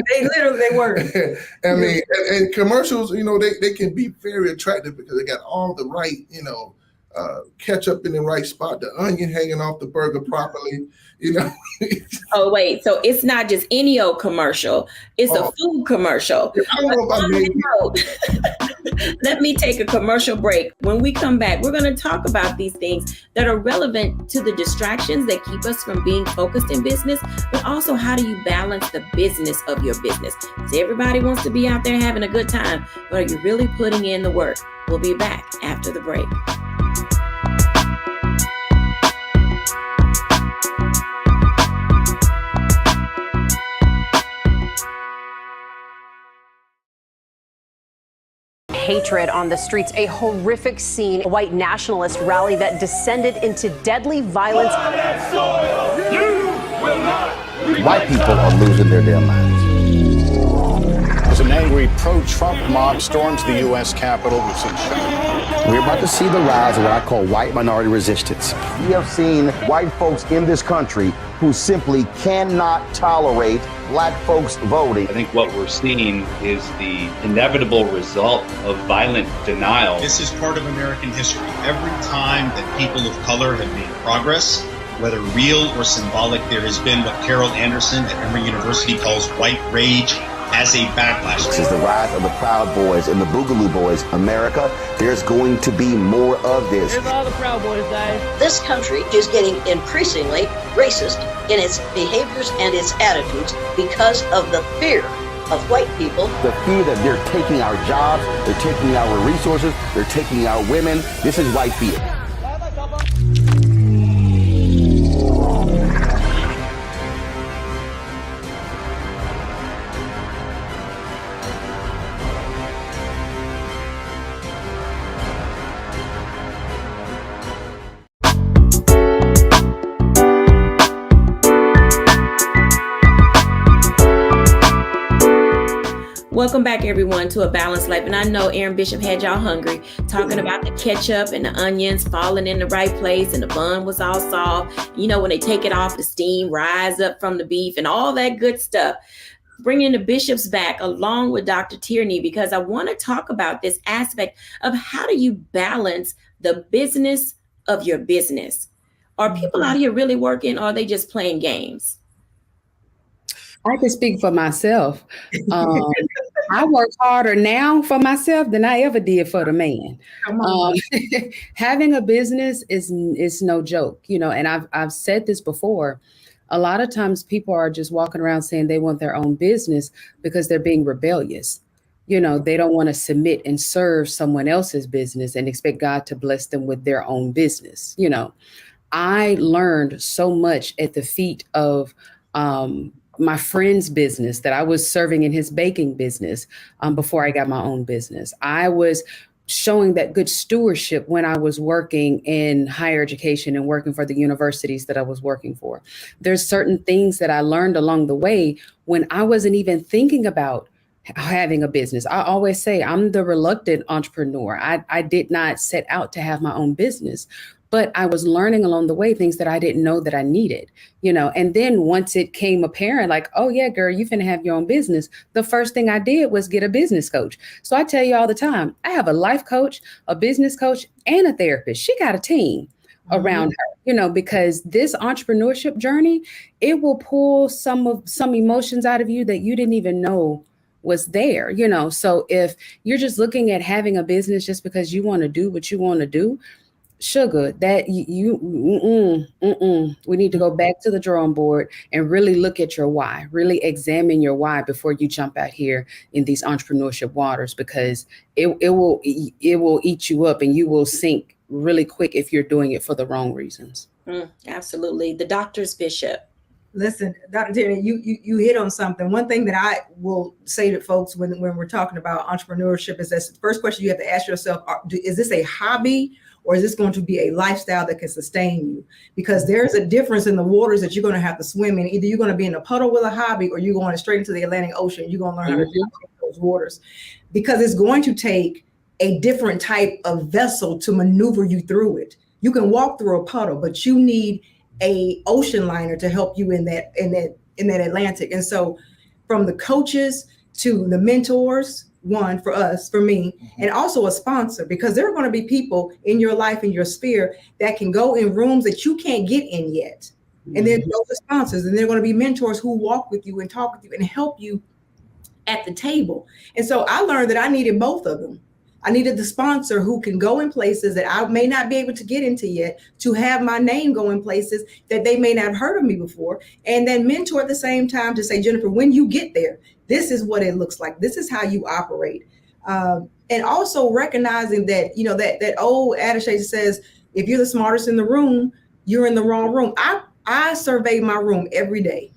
S15: They work.
S16: I mean, and commercials, you know, they can be very attractive because they got all the right, you know, ketchup in the right spot, the onion hanging off the burger properly, you know.
S1: Oh, wait. So it's not just any old commercial. It's a food commercial.
S16: I don't know about
S1: Let me take a commercial break. When we come back, we're going to talk about these things that are relevant to the distractions that keep us from being focused in business, but also how do you balance the business of your business? Because everybody wants to be out there having a good time, but are you really putting in the work? We'll be back after the break.
S9: Hatred on the streets, a horrific scene, a white nationalist rally that descended into deadly violence.
S5: White people are losing their damn minds.
S13: As an angry pro-Trump mob storms the U.S. Capitol, we've seen
S5: We're about to see the rise of what I call white minority resistance. We have seen white folks in this country who simply cannot tolerate black folks voting.
S17: I think what we're seeing is the inevitable result of violent denial.
S18: This is part of American history. Every time that people of color have made progress, whether real or symbolic, there has been what Carol Anderson at Emory University calls white rage. as a backlash.
S5: This is the rise of the Proud Boys and the Boogaloo Boys. America, there's going to be more of this.
S19: Here's all the Proud Boys, guys.
S20: This country is getting increasingly racist in its behaviors and its attitudes because of the fear of white people.
S5: The fear that they're taking our jobs, they're taking our resources, they're taking our women. This is white fear.
S1: Welcome back, everyone, to A Balanced Life. And I know Aaron Bishop had y'all hungry, talking about the ketchup and the onions falling in the right place and the bun was all soft. You know, when they take it off, the steam rise up from the beef and all that good stuff. Bringing the bishops back along with Dr. Tierney, because I want to talk about this aspect of how do you balance the business of your business? Are people out here really working, or are they just playing games?
S2: I can speak for myself. I work harder now for myself than I ever did for the man. Having a business is no joke, you know, and I've said this before. A lot of times people are just walking around saying they want their own business because they're being rebellious. You know, they don't want to submit and serve someone else's business and expect God to bless them with their own business. You know, I learned so much at the feet of my friend's business that I was serving in his baking business before I got my own business. I was showing that good stewardship when I was working in higher education and working for the universities that I was working for. There's certain things that I learned along the way when I wasn't even thinking about having a business. I always say I'm the reluctant entrepreneur. I did not set out to have my own business, but I was learning along the way things that I didn't know that I needed, you know. And then once it came apparent, like, oh yeah, girl, you finna have your own business, the first thing I did was get a business coach. So I tell you all the time, I have a life coach, a business coach, and a therapist. She got a team around her, you know, because this entrepreneurship journey, it will pull some emotions out of you that you didn't even know was there, you know. So if you're just looking at having a business just because you want to do what you want to do, sugar, that we need to go back to the drawing board and really look at your why, really examine your why before you jump out here in these entrepreneurship waters, because it will eat you up and you will sink really quick if you're doing it for the wrong reasons.
S1: Absolutely. The doctor's bishop.
S15: Listen, Dr. Tierney, you hit on something. One thing that I will say to folks when we're talking about entrepreneurship is that the first question you have to ask yourself, is this a hobby or is this going to be a lifestyle that can sustain you? Because there's a difference in the waters that you're going to have to swim in. Either you're going to be in a puddle with a hobby or you're going straight into the Atlantic Ocean. You're going to learn how to navigate those waters, because it's going to take a different type of vessel to maneuver you through it. You can walk through a puddle, but you need a ocean liner to help you in that Atlantic. And so from the coaches to the mentors, one for us, for me, and also a sponsor, because there are going to be people in your life, in your sphere, that can go in rooms that you can't get in yet. And then those are sponsors, and they're going to be mentors who walk with you and talk with you and help you at the table. And so I learned that I needed both of them. I needed the sponsor who can go in places that I may not be able to get into yet, to have my name go in places that they may not have heard of me before. And then mentor at the same time to say, Jennifer, when you get there, this is what it looks like. This is how you operate. And also recognizing that, you know, that old adage that says, if you're the smartest in the room, you're in the wrong room. I survey my room every day,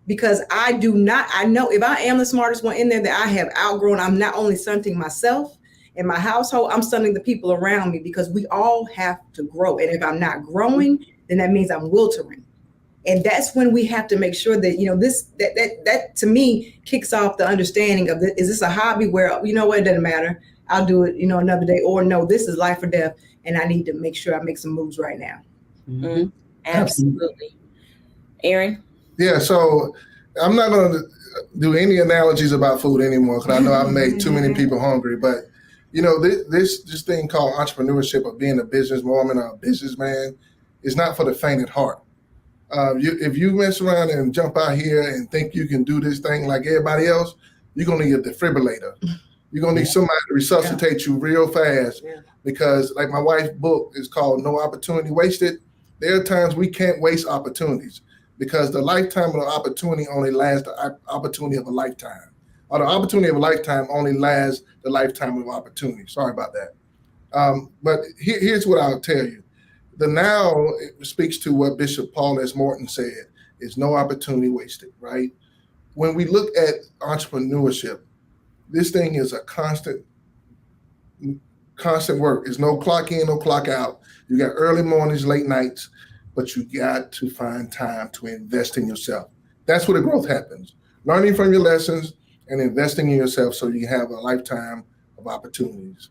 S15: because I know if I am the smartest one in there, that I have outgrown. I'm not only stunting myself and my household, I'm stunting the people around me, because we all have to grow. And if I'm not growing, then that means I'm wilting. And that's when we have to make sure that, you know, that to me kicks off the understanding of is this a hobby where, you know what, it doesn't matter, I'll do it, you know, another day, or no, this is life or death, and I need to make sure I make some moves right now.
S1: Absolutely. Aaron?
S16: Yeah, so I'm not going to do any analogies about food anymore, because I know I've made too many people hungry. But, you know, this thing called entrepreneurship, or being a businesswoman or a businessman, is not for the faint at heart. If you mess around and jump out here and think you can do this thing like everybody else, you're going to need a defibrillator. You're going to need somebody to resuscitate you real fast because like my wife's book is called No Opportunity Wasted. There are times we can't waste opportunities because the lifetime of the opportunity only lasts the opportunity of a lifetime. Or the opportunity of a lifetime only lasts the lifetime of opportunity. Sorry about that. But here's what I'll tell you. The now speaks to what Bishop Paul S. Morton said, is no opportunity wasted, right? When we look at entrepreneurship, this thing is a constant work. There's no clock in, no clock out. You got early mornings, late nights, but you got to find time to invest in yourself. That's where the growth happens. Learning from your lessons and investing in yourself so you have a lifetime of opportunities.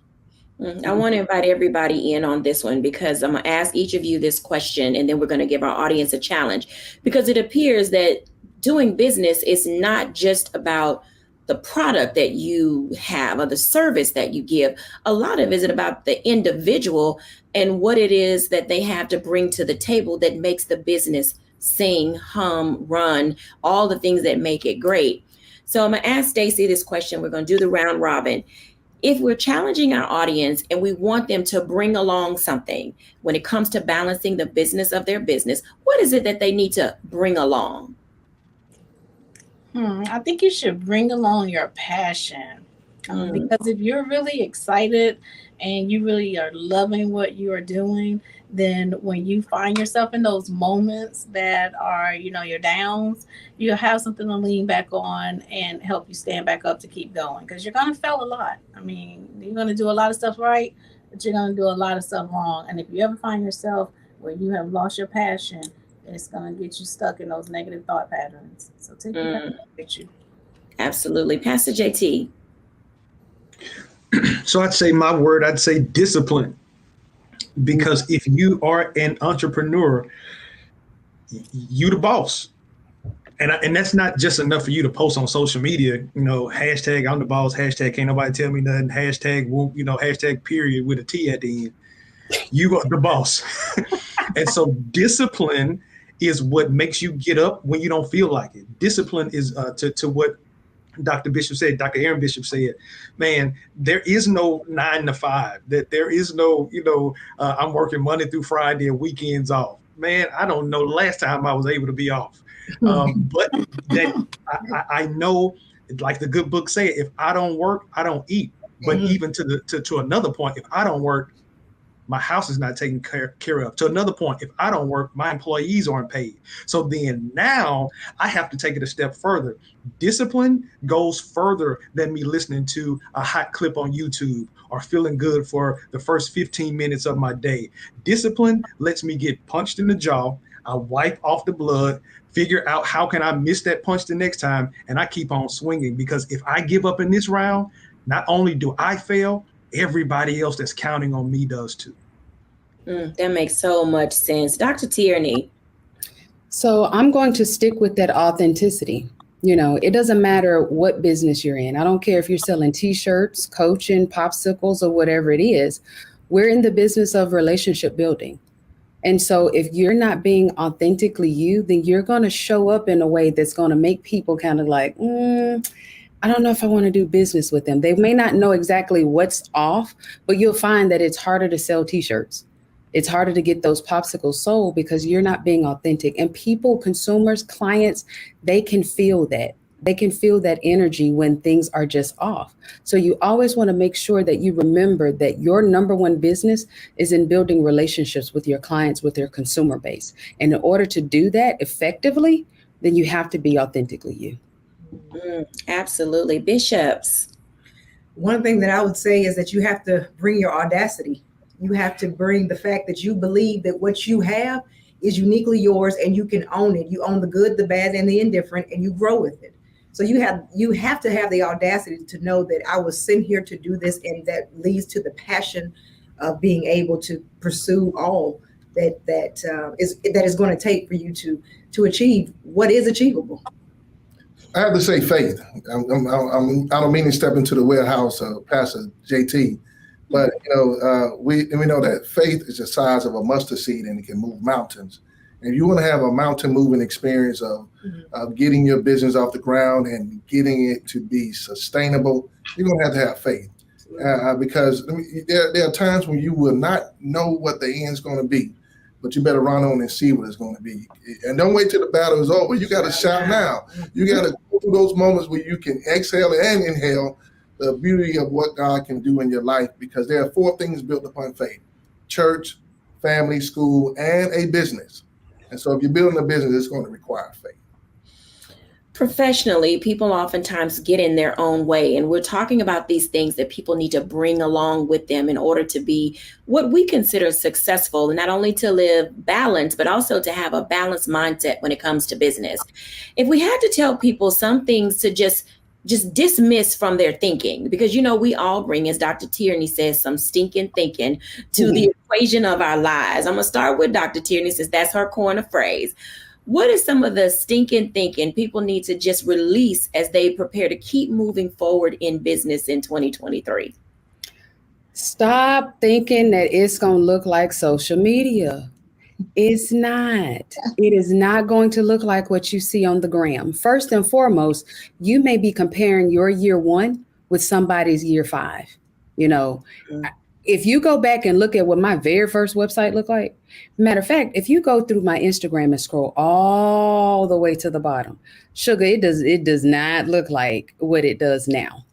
S1: I want to invite everybody in on this one because I'm going to ask each of you this question and then we're going to give our audience a challenge because it appears that doing business is not just about the product that you have or the service that you give. A lot of it is about the individual and what it is that they have to bring to the table that makes the business sing, hum, run, all the things that make it great. So I'm going to ask Stacey this question. We're going to do the round robin. If we're challenging our audience and we want them to bring along something when it comes to balancing the business of their business, what is it that they need to bring along?
S3: I think you should bring along your passion because if you're really excited and you really are loving what you are doing, then when you find yourself in those moments that are, your downs, you'll have something to lean back on and help you stand back up to keep going because you're going to fail a lot. I mean, you're going to do a lot of stuff right, but you're going to do a lot of stuff wrong. And if you ever find yourself where you have lost your passion, it's going to get you stuck in those negative thought patterns. So take it with you.
S1: Absolutely. Pastor JT.
S4: So I'd say discipline. Because if you are an entrepreneur, you the boss. And that's not just enough for you to post on social media, hashtag I'm the boss, hashtag can't nobody tell me nothing, hashtag whoop, hashtag period with a T at the end. You are the boss. And so discipline is what makes you get up when you don't feel like it. Discipline is to what Dr. Aaron Bishop said, man, there is no 9 to 5, that there is no, I'm working Monday through Friday and weekends off. Man, I don't know the last time I was able to be off. But that I know, like the good book said, if I don't work, I don't eat. But even to another point, if I don't work, my house is not taken care of. To another point, if I don't work, my employees aren't paid. So then now I have to take it a step further. Discipline goes further than me listening to a hot clip on YouTube or feeling good for the first 15 minutes of my day. Discipline lets me get punched in the jaw. I wipe off the blood, figure out how can I miss that punch the next time, and I keep on swinging. Because if I give up in this round, not only do I fail, everybody else that's counting on me does too.
S1: That makes so much sense. Dr. Tierney.
S2: So I'm going to stick with that authenticity. It doesn't matter what business you're in. I don't care if you're selling T-shirts, coaching, popsicles, or whatever it is. We're in the business of relationship building. And so if you're not being authentically you, then you're going to show up in a way that's going to make people kind of like, I don't know if I want to do business with them. They may not know exactly what's off, but you'll find that it's harder to sell T-shirts. It's harder to get those popsicles sold because you're not being authentic. And people, consumers, clients, they can feel that. They can feel that energy when things are just off. So you always want to make sure that you remember that your number one business is in building relationships with your clients, with their consumer base. And in order to do that effectively, then you have to be authentically you.
S1: Absolutely. Bishops.
S15: One thing that I would say is that you have to bring your audacity. You have to bring the fact that you believe that what you have is uniquely yours and you can own it. You own the good, the bad, and the indifferent, and you grow with it. So you have to have the audacity to know that I was sent here to do this, and that leads to the passion of being able to pursue all that is going to take for you to achieve what is achievable.
S16: I have to say faith. I don't mean to step into the warehouse of Pastor JT, but we know that faith is the size of a mustard seed and it can move mountains. If you want to have a mountain moving experience of getting your business off the ground and getting it to be sustainable, you're going to have faith. Because there are times when you will not know what the end's going to be, but you better run on and see what it's going to be. And don't wait till the battle is over. You got to shout now. You got to go through those moments where you can exhale and inhale the beauty of what God can do in your life, because there are 4 things built upon faith: church, family, school, and a business. And so if you're building a business, it's going to require faith.
S1: Professionally, people oftentimes get in their own way, and we're talking about these things that people need to bring along with them in order to be what we consider successful, and not only to live balanced, but also to have a balanced mindset when it comes to business. If we had to tell people some things to just dismiss from their thinking, because, we all bring, as Dr. Tierney says, some stinking thinking to the equation of our lives. I'm going to start with Dr. Tierney, since that's her corner phrase. What is some of the stinking thinking people need to just release as they prepare to keep moving forward in business in 2023?
S2: Stop thinking that it's going to look like social media. It's not. It is not going to look like what you see on the gram. First and foremost, you may be comparing your year 1 with somebody's year 5. If you go back and look at what my very first website looked like, matter of fact, if you go through my Instagram and scroll all the way to the bottom, sugar, it does not look like what it does now.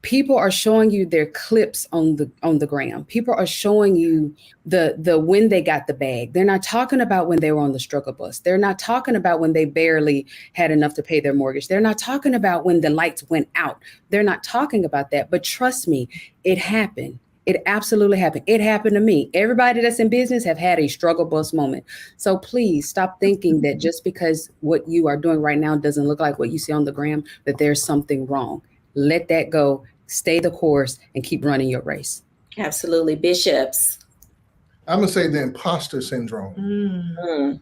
S2: People are showing you their clips on the gram. People are showing you the when they got the bag. They're not talking about when they were on the struggle bus. They're not talking about when they barely had enough to pay their mortgage. They're not talking about when the lights went out. They're not talking about that. But trust me, it happened. It absolutely happened. It happened to me. Everybody that's in business have had a struggle bus moment. So please stop thinking that just because what you are doing right now doesn't look like what you see on the gram, that there's something wrong. Let that go. Stay the course and keep running your race.
S1: Absolutely. Bishops.
S16: I'm going to say the imposter syndrome.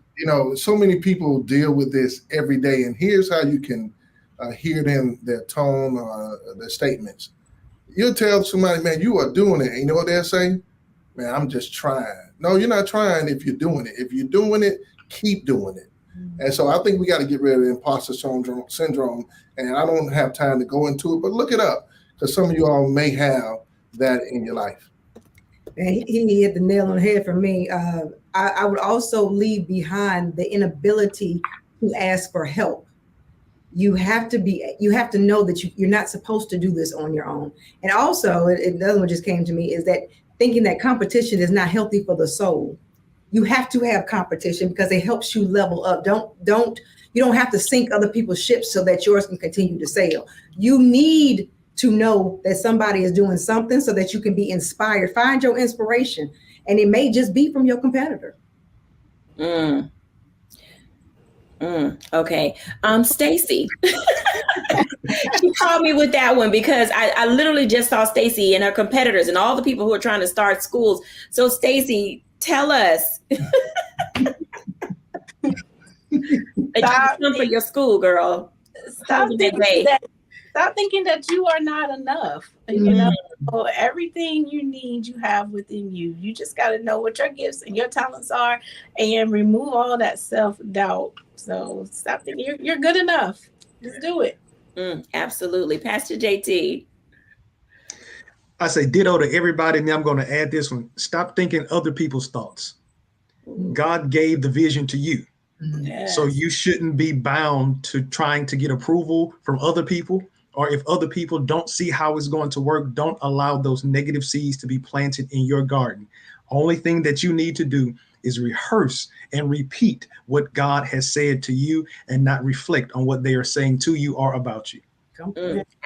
S16: So many people deal with this every day, and here's how you can hear their tone, their statements. You'll tell somebody, man, you are doing it. And you know what they'll say? Man, I'm just trying. No, you're not trying if you're doing it. If you're doing it, keep doing it. And so I think we got to get rid of the imposter syndrome. And I don't have time to go into it, but look it up, because some of you all may have that in your life.
S15: And he hit the nail on the head for me. I would also leave behind the inability to ask for help. You have to know that you're not supposed to do this on your own. And also, another one just came to me, is that thinking that competition is not healthy for the soul. You have to have competition because it helps you level up. You don't have to sink other people's ships so that yours can continue to sail. You need to know that somebody is doing something so that you can be inspired. Find your inspiration, and it may just be from your competitor.
S1: Okay. Stacy. She called me with that one because I literally just saw Stacy and her competitors and all the people who are trying to start schools. So Stacy, tell us. Stop for your school, girl.
S3: Stop thinking that you are not enough. So everything you need, you have within you. You just got to know what your gifts and your talents are, and remove all that self-doubt. So stop thinking you're good enough. Just do it.
S1: Absolutely. Pastor JT.
S4: I say ditto to everybody, and I'm going to add this one. Stop thinking other people's thoughts. God gave the vision to you.
S3: Yes.
S4: So you shouldn't be bound to trying to get approval from other people, or if other people don't see how it's going to work, don't allow those negative seeds to be planted in your garden. Only thing that you need to do is rehearse and repeat what God has said to you, and not reflect on what they are saying to you or about you.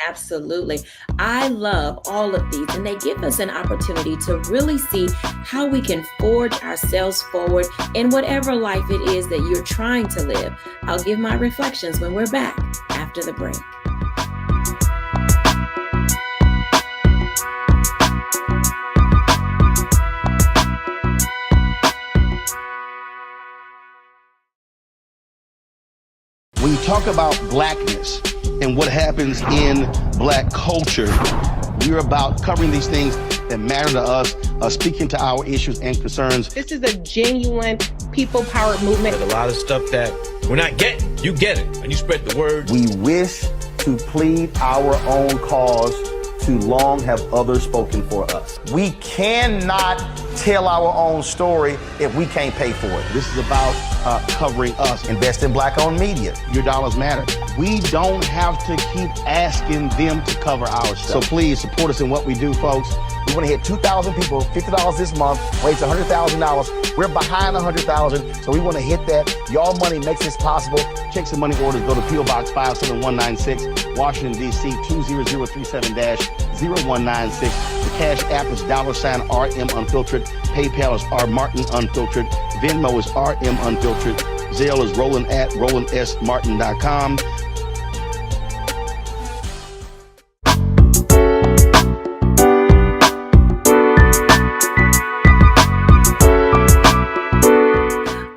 S1: Absolutely. I love all of these, and they give us an opportunity to really see how we can forge ourselves forward in whatever life it is that you're trying to live. I'll give my reflections when we're back after the break.
S5: When you talk about blackness and what happens in Black culture, we're about covering these things that matter to us, speaking to our issues and concerns.
S19: This is a genuine
S3: people-powered movement.
S6: There's a lot of stuff that we're not getting. You get it, and you spread the word.
S5: We wish to plead our own cause. Too long have others spoken for us. We cannot tell our own story if we can't pay for it. This is about covering us. Invest in Black-owned media. Your dollars matter. We don't have to keep asking them to cover our stuff. So please support us in what we do, folks. We want to hit 2,000 people, $50 this month, raise $100,000. We're behind 100,000, so we want to hit that. Y'all money makes this possible. Checks and money orders go to P.O. Box 57196, Washington, D.C. 20037-0196. The Cash App is $RM Unfiltered. PayPal is R Martin Unfiltered. Venmo is RM Unfiltered. Zelle is Roland@RolandSMartin.com.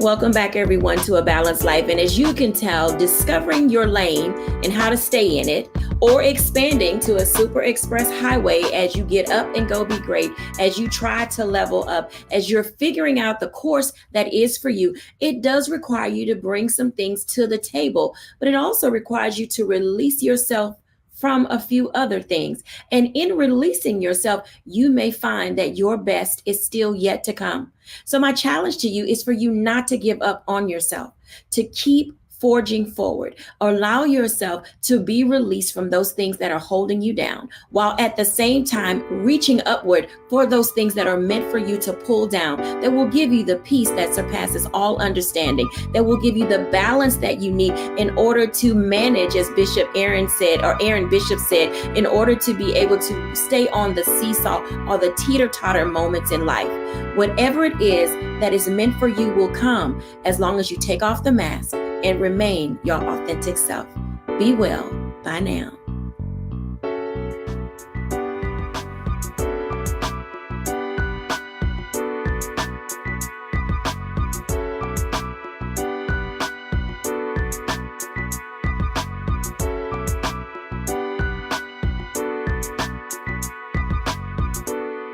S1: Welcome back, everyone, to A Balanced Life. And as you can tell, discovering your lane and how to stay in it, or expanding to a super express highway as you get up and go be great, as you try to level up, as you're figuring out the course that is for you, it does require you to bring some things to the table, but it also requires you to release yourself from a few other things. And in releasing yourself, you may find that your best is still yet to come. So my challenge to you is for you not to give up on yourself, to keep forging forward. Allow yourself to be released from those things that are holding you down, while at the same time reaching upward for those things that are meant for you to pull down, that will give you the peace that surpasses all understanding, that will give you the balance that you need in order to manage, as Aaron Bishop said, in order to be able to stay on the seesaw or the teeter-totter moments in life. Whatever it is that is meant for you will come, as long as you take off the mask and remain your authentic self. Be well. Bye now.